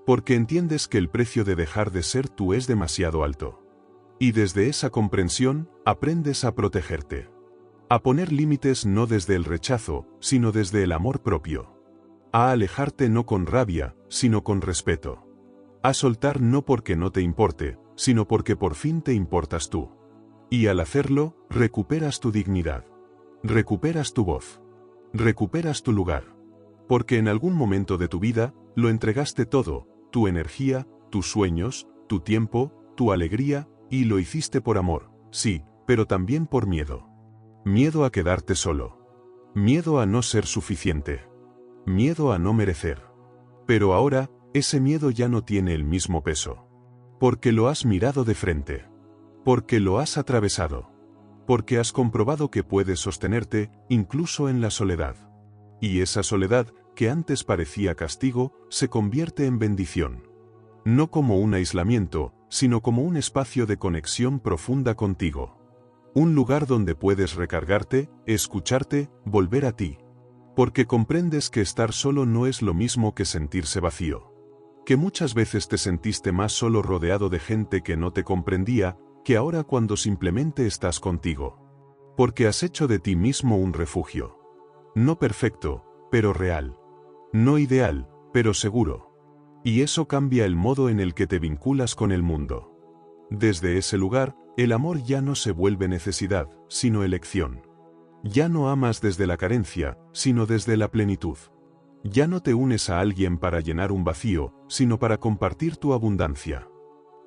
Porque entiendes que el precio de dejar de ser tú es demasiado alto. Y desde esa comprensión, aprendes a protegerte. A poner límites no desde el rechazo, sino desde el amor propio. A alejarte no con rabia, sino con respeto. A soltar no porque no te importe, sino porque por fin te importas tú. Y al hacerlo, recuperas tu dignidad. Recuperas tu voz. Recuperas tu lugar. Porque en algún momento de tu vida, lo entregaste todo: tu energía, tus sueños, tu tiempo, tu alegría, y lo hiciste por amor, sí, pero también por miedo. Miedo a quedarte solo. Miedo a no ser suficiente. Miedo a no merecer. Pero ahora, ese miedo ya no tiene el mismo peso. Porque lo has mirado de frente. Porque lo has atravesado. Porque has comprobado que puedes sostenerte, incluso en la soledad. Y esa soledad, que antes parecía castigo, se convierte en bendición. No como un aislamiento, sino como un espacio de conexión profunda contigo. Un lugar donde puedes recargarte, escucharte, volver a ti. Porque comprendes que estar solo no es lo mismo que sentirse vacío. Que muchas veces te sentiste más solo rodeado de gente que no te comprendía, que ahora cuando simplemente estás contigo. Porque has hecho de ti mismo un refugio. No perfecto, pero real. No ideal, pero seguro. Y eso cambia el modo en el que te vinculas con el mundo. Desde ese lugar, el amor ya no se vuelve necesidad, sino elección. Ya no amas desde la carencia, sino desde la plenitud. Ya no te unes a alguien para llenar un vacío, sino para compartir tu abundancia.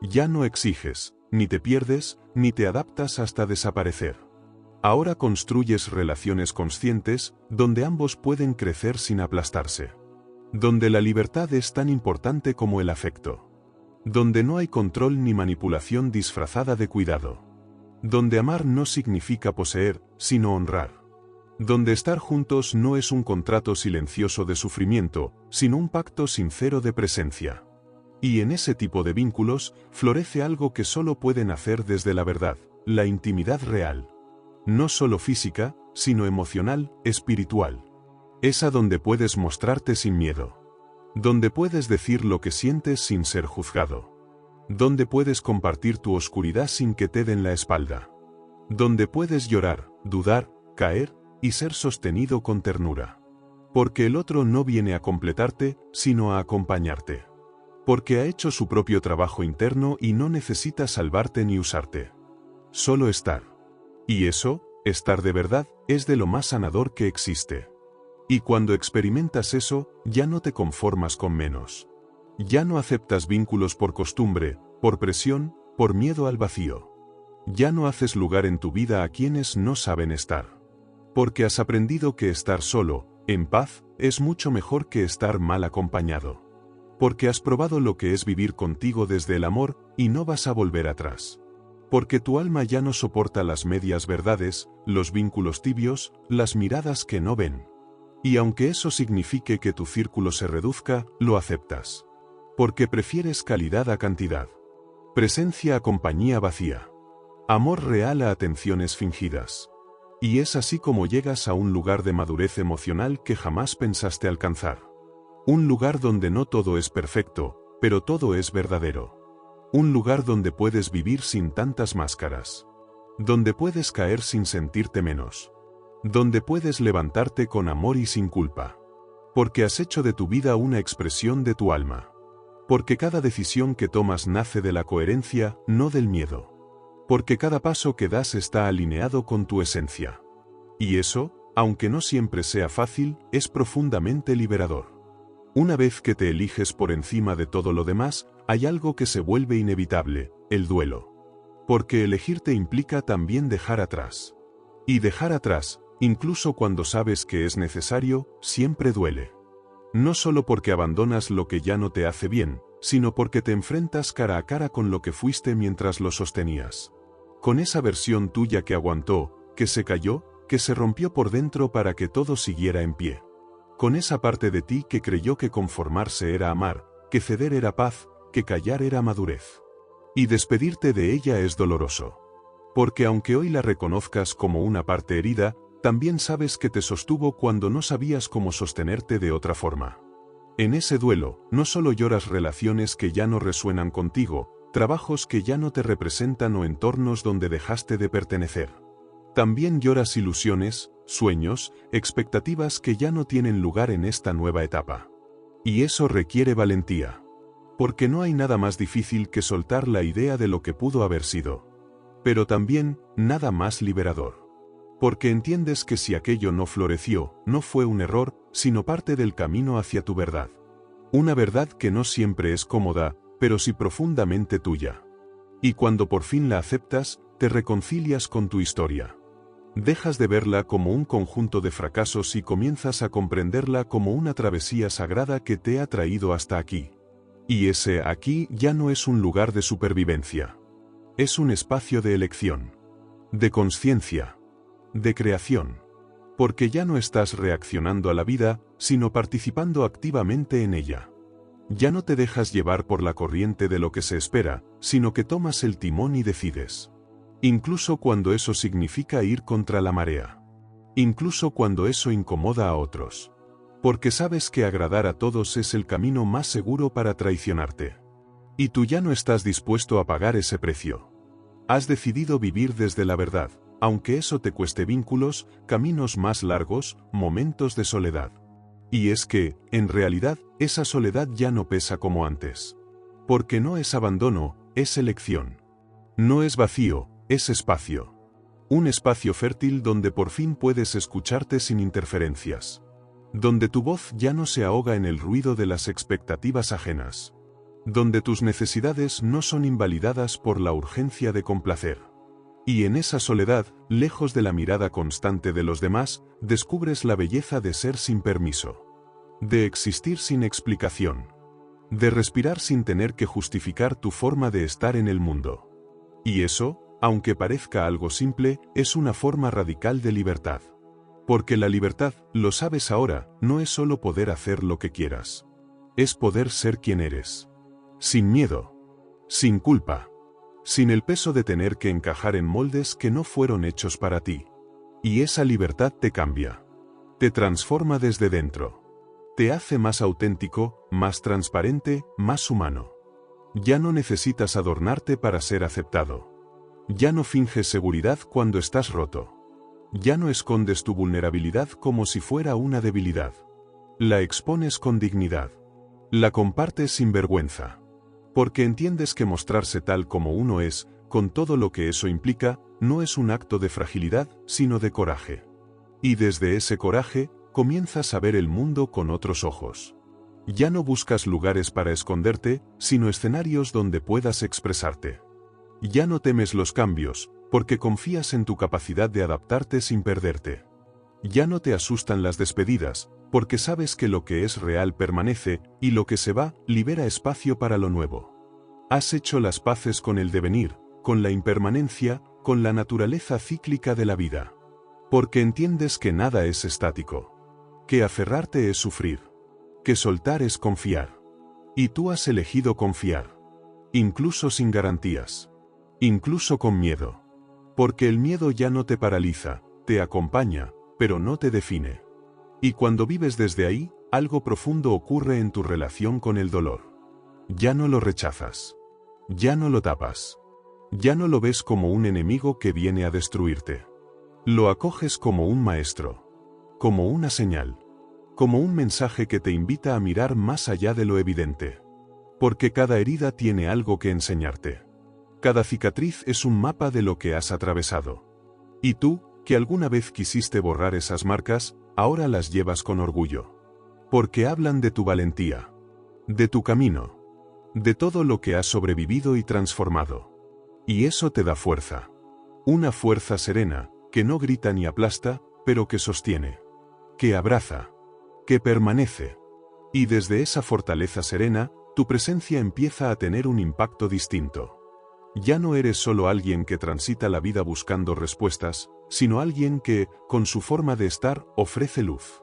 Ya no exiges, ni te pierdes, ni te adaptas hasta desaparecer. Ahora construyes relaciones conscientes, donde ambos pueden crecer sin aplastarse. Donde la libertad es tan importante como el afecto. Donde no hay control ni manipulación disfrazada de cuidado. Donde amar no significa poseer, sino honrar. Donde estar juntos no es un contrato silencioso de sufrimiento, sino un pacto sincero de presencia. Y en ese tipo de vínculos, florece algo que solo puede nacer desde la verdad, la intimidad real. No solo física, sino emocional, espiritual. Esa donde puedes mostrarte sin miedo. Donde puedes decir lo que sientes sin ser juzgado. Donde puedes compartir tu oscuridad sin que te den la espalda. Donde puedes llorar, dudar, caer, y ser sostenido con ternura. Porque el otro no viene a completarte, sino a acompañarte. Porque ha hecho su propio trabajo interno y no necesita salvarte ni usarte. Solo estar. Y eso, estar de verdad, es de lo más sanador que existe. Y cuando experimentas eso, ya no te conformas con menos. Ya no aceptas vínculos por costumbre, por presión, por miedo al vacío. Ya no haces lugar en tu vida a quienes no saben estar. Porque has aprendido que estar solo, en paz, es mucho mejor que estar mal acompañado. Porque has probado lo que es vivir contigo desde el amor, y no vas a volver atrás. Porque tu alma ya no soporta las medias verdades, los vínculos tibios, las miradas que no ven. Y aunque eso signifique que tu círculo se reduzca, lo aceptas. Porque prefieres calidad a cantidad. Presencia a compañía vacía. Amor real a atenciones fingidas. Y es así como llegas a un lugar de madurez emocional que jamás pensaste alcanzar. Un lugar donde no todo es perfecto, pero todo es verdadero. Un lugar donde puedes vivir sin tantas máscaras. Donde puedes caer sin sentirte menos. Donde puedes levantarte con amor y sin culpa. Porque has hecho de tu vida una expresión de tu alma. Porque cada decisión que tomas nace de la coherencia, no del miedo. Porque cada paso que das está alineado con tu esencia. Y eso, aunque no siempre sea fácil, es profundamente liberador. Una vez que te eliges por encima de todo lo demás, hay algo que se vuelve inevitable, el duelo. Porque elegirte implica también dejar atrás. Y dejar atrás, incluso cuando sabes que es necesario, siempre duele. No solo porque abandonas lo que ya no te hace bien, sino porque te enfrentas cara a cara con lo que fuiste mientras lo sostenías. Con esa versión tuya que aguantó, que se cayó, que se rompió por dentro para que todo siguiera en pie. Con esa parte de ti que creyó que conformarse era amar, que ceder era paz, que callar era madurez. Y despedirte de ella es doloroso. Porque aunque hoy la reconozcas como una parte herida, también sabes que te sostuvo cuando no sabías cómo sostenerte de otra forma. En ese duelo, no solo lloras relaciones que ya no resuenan contigo, trabajos que ya no te representan o entornos donde dejaste de pertenecer. También lloras ilusiones, sueños, expectativas que ya no tienen lugar en esta nueva etapa. Y eso requiere valentía. Porque no hay nada más difícil que soltar la idea de lo que pudo haber sido. Pero también, nada más liberador. Porque entiendes que si aquello no floreció, no fue un error, sino parte del camino hacia tu verdad. Una verdad que no siempre es cómoda, pero sí profundamente tuya. Y cuando por fin la aceptas, te reconcilias con tu historia. Dejas de verla como un conjunto de fracasos y comienzas a comprenderla como una travesía sagrada que te ha traído hasta aquí. Y ese aquí ya no es un lugar de supervivencia. Es un espacio de elección. De conciencia. De creación. Porque ya no estás reaccionando a la vida, sino participando activamente en ella. Ya no te dejas llevar por la corriente de lo que se espera, sino que tomas el timón y decides. Incluso cuando eso significa ir contra la marea. Incluso cuando eso incomoda a otros. Porque sabes que agradar a todos es el camino más seguro para traicionarte. Y tú ya no estás dispuesto a pagar ese precio. Has decidido vivir desde la verdad, aunque eso te cueste vínculos, caminos más largos, momentos de soledad. Y es que, en realidad, esa soledad ya no pesa como antes. Porque no es abandono, es elección. No es vacío, es espacio. Un espacio fértil donde por fin puedes escucharte sin interferencias. Donde tu voz ya no se ahoga en el ruido de las expectativas ajenas. Donde tus necesidades no son invalidadas por la urgencia de complacer. Y en esa soledad, lejos de la mirada constante de los demás, descubres la belleza de ser sin permiso. De existir sin explicación. De respirar sin tener que justificar tu forma de estar en el mundo. Y eso, aunque parezca algo simple, es una forma radical de libertad. Porque la libertad, lo sabes ahora, no es solo poder hacer lo que quieras. Es poder ser quien eres. Sin miedo. Sin culpa. Sin el peso de tener que encajar en moldes que no fueron hechos para ti. Y esa libertad te cambia. Te transforma desde dentro. Te hace más auténtico, más transparente, más humano. Ya no necesitas adornarte para ser aceptado. Ya no finges seguridad cuando estás roto. Ya no escondes tu vulnerabilidad como si fuera una debilidad. La expones con dignidad. La compartes sin vergüenza. Porque entiendes que mostrarse tal como uno es, con todo lo que eso implica, no es un acto de fragilidad, sino de coraje. Y desde ese coraje, comienzas a ver el mundo con otros ojos. Ya no buscas lugares para esconderte, sino escenarios donde puedas expresarte. Ya no temes los cambios, porque confías en tu capacidad de adaptarte sin perderte. Ya no te asustan las despedidas, porque sabes que lo que es real permanece, y lo que se va, libera espacio para lo nuevo. Has hecho las paces con el devenir, con la impermanencia, con la naturaleza cíclica de la vida. Porque entiendes que nada es estático. Que aferrarte es sufrir. Que soltar es confiar. Y tú has elegido confiar. Incluso sin garantías. Incluso con miedo. Porque el miedo ya no te paraliza, te acompaña, pero no te define. Y cuando vives desde ahí, algo profundo ocurre en tu relación con el dolor. Ya no lo rechazas. Ya no lo tapas. Ya no lo ves como un enemigo que viene a destruirte. Lo acoges como un maestro. Como una señal. Como un mensaje que te invita a mirar más allá de lo evidente. Porque cada herida tiene algo que enseñarte. Cada cicatriz es un mapa de lo que has atravesado. Y tú, que alguna vez quisiste borrar esas marcas, ahora las llevas con orgullo. Porque hablan de tu valentía. De tu camino. De todo lo que has sobrevivido y transformado. Y eso te da fuerza. Una fuerza serena, que no grita ni aplasta, pero que sostiene. Que abraza. Que permanece. Y desde esa fortaleza serena, tu presencia empieza a tener un impacto distinto. Ya no eres solo alguien que transita la vida buscando respuestas, sino alguien que, con su forma de estar, ofrece luz.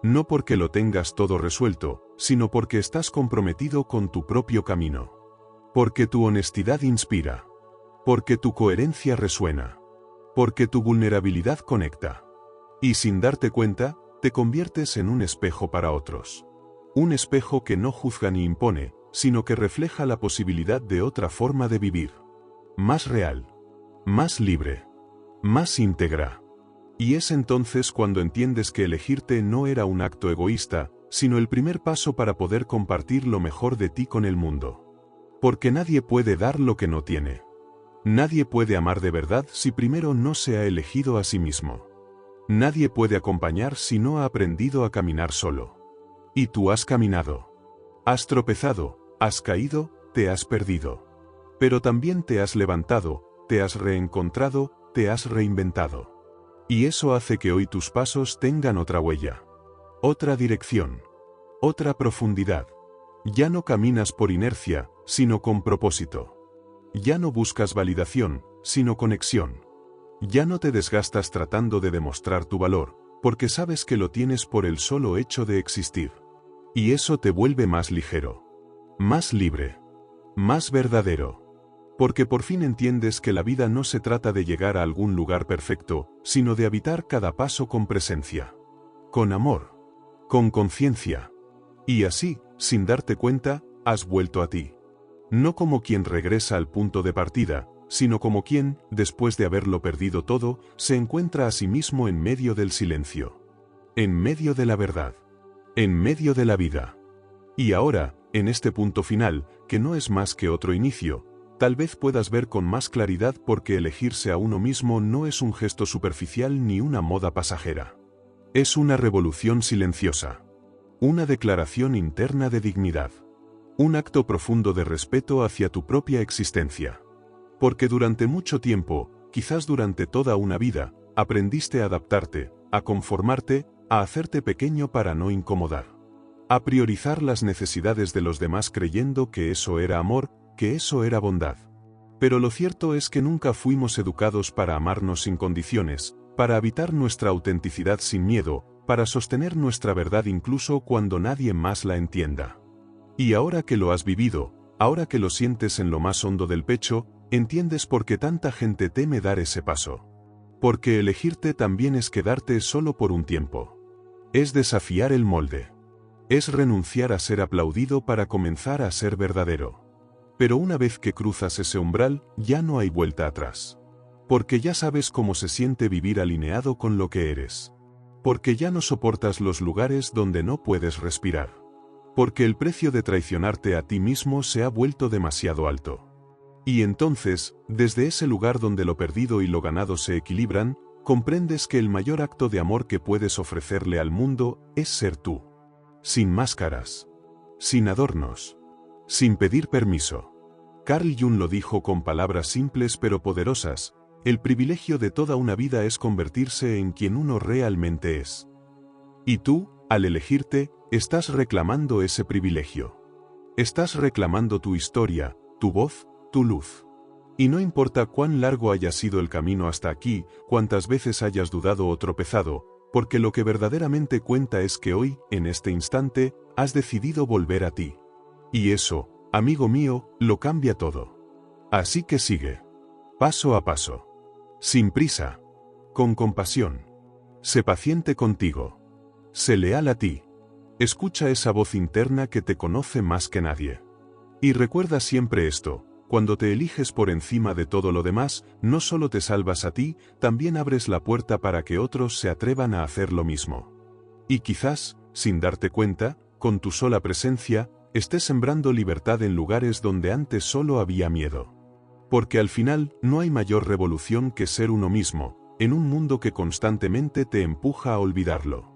No porque lo tengas todo resuelto, sino porque estás comprometido con tu propio camino. Porque tu honestidad inspira. Porque tu coherencia resuena. Porque tu vulnerabilidad conecta. Y sin darte cuenta, te conviertes en un espejo para otros. Un espejo que no juzga ni impone, sino que refleja la posibilidad de otra forma de vivir. Más real. Más libre. Más íntegra. Y es entonces cuando entiendes que elegirte no era un acto egoísta, sino el primer paso para poder compartir lo mejor de ti con el mundo. Porque nadie puede dar lo que no tiene. Nadie puede amar de verdad si primero no se ha elegido a sí mismo. Nadie puede acompañar si no ha aprendido a caminar solo. Y tú has caminado. Has tropezado, has caído, te has perdido. Pero también te has levantado, te has reencontrado, te has reinventado. Y eso hace que hoy tus pasos tengan otra huella. Otra dirección. Otra profundidad. Ya no caminas por inercia, sino con propósito. Ya no buscas validación, sino conexión. Ya no te desgastas tratando de demostrar tu valor, porque sabes que lo tienes por el solo hecho de existir. Y eso te vuelve más ligero. Más libre. Más verdadero. Porque por fin entiendes que la vida no se trata de llegar a algún lugar perfecto, sino de habitar cada paso con presencia. Con amor. Con conciencia. Y así, sin darte cuenta, has vuelto a ti. No como quien regresa al punto de partida, sino como quien, después de haberlo perdido todo, se encuentra a sí mismo en medio del silencio. En medio de la verdad. En medio de la vida. Y ahora, en este punto final, que no es más que otro inicio, Tal vez puedas ver con más claridad porque elegirse a uno mismo no es un gesto superficial ni una moda pasajera. Es una revolución silenciosa. Una declaración interna de dignidad. Un acto profundo de respeto hacia tu propia existencia. Porque durante mucho tiempo, quizás durante toda una vida, aprendiste a adaptarte, a conformarte, a hacerte pequeño para no incomodar. A priorizar las necesidades de los demás creyendo que eso era amor, que eso era bondad. Pero lo cierto es que nunca fuimos educados para amarnos sin condiciones, para habitar nuestra autenticidad sin miedo, para sostener nuestra verdad incluso cuando nadie más la entienda. Y ahora que lo has vivido, ahora que lo sientes en lo más hondo del pecho, entiendes por qué tanta gente teme dar ese paso. Porque elegirte también es quedarte solo por un tiempo. Es desafiar el molde. Es renunciar a ser aplaudido para comenzar a ser verdadero. Pero una vez que cruzas ese umbral, ya no hay vuelta atrás. Porque ya sabes cómo se siente vivir alineado con lo que eres. Porque ya no soportas los lugares donde no puedes respirar. Porque el precio de traicionarte a ti mismo se ha vuelto demasiado alto. Y entonces, desde ese lugar donde lo perdido y lo ganado se equilibran, comprendes que el mayor acto de amor que puedes ofrecerle al mundo es ser tú. Sin máscaras. Sin adornos. Sin pedir permiso. Carl Jung lo dijo con palabras simples pero poderosas: el privilegio de toda una vida es convertirse en quien uno realmente es. Y tú, al elegirte, estás reclamando ese privilegio. Estás reclamando tu historia, tu voz, tu luz. Y no importa cuán largo haya sido el camino hasta aquí, cuántas veces hayas dudado o tropezado, porque lo que verdaderamente cuenta es que hoy, en este instante, has decidido volver a ti. Y eso, amigo mío, lo cambia todo. Así que sigue. Paso a paso. Sin prisa. Con compasión. Sé paciente contigo. Sé leal a ti. Escucha esa voz interna que te conoce más que nadie. Y recuerda siempre esto: cuando te eliges por encima de todo lo demás, no solo te salvas a ti, también abres la puerta para que otros se atrevan a hacer lo mismo. Y quizás, sin darte cuenta, con tu sola presencia, estés sembrando libertad en lugares donde antes solo había miedo. Porque al final, no hay mayor revolución que ser uno mismo, en un mundo que constantemente te empuja a olvidarlo.